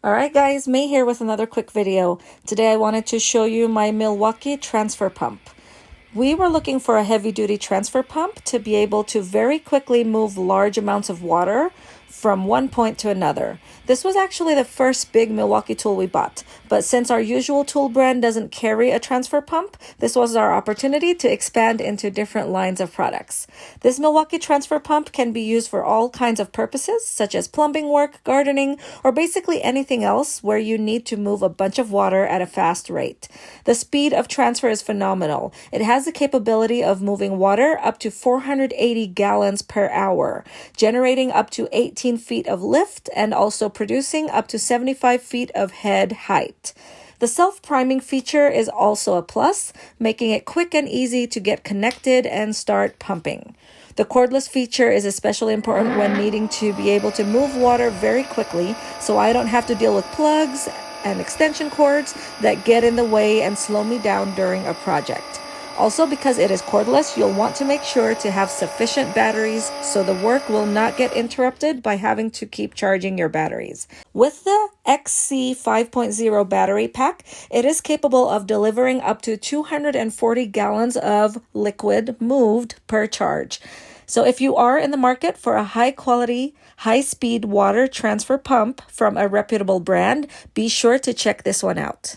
Alright guys, May here with another quick video. Today I wanted to show you my Milwaukee transfer pump. We were looking for a heavy-duty transfer pump to be able to very quickly move large amounts of water from one point to another. This was actually the first big Milwaukee tool we bought, but since our usual tool brand doesn't carry a transfer pump, this was our opportunity to expand into different lines of products. This Milwaukee transfer pump can be used for all kinds of purposes, such as plumbing work, gardening, or basically anything else where you need to move a bunch of water at a fast rate. The speed of transfer is phenomenal. It has the capability of moving water up to 480 gallons per hour, generating up to 18 feet of lift and also producing up to 75 feet of head height. The self-priming feature is also a plus, making it quick and easy to get connected and start pumping. The cordless feature is especially important when needing to be able to move water very quickly, so I don't have to deal with plugs and extension cords that get in the way and slow me down during a project. Also, because it is cordless, you'll want to make sure to have sufficient batteries so the work will not get interrupted by having to keep charging your batteries. With the XC 5.0 battery pack, it is capable of delivering up to 240 gallons of liquid moved per charge. So if you are in the market for a high-quality, high-speed water transfer pump from a reputable brand, be sure to check this one out.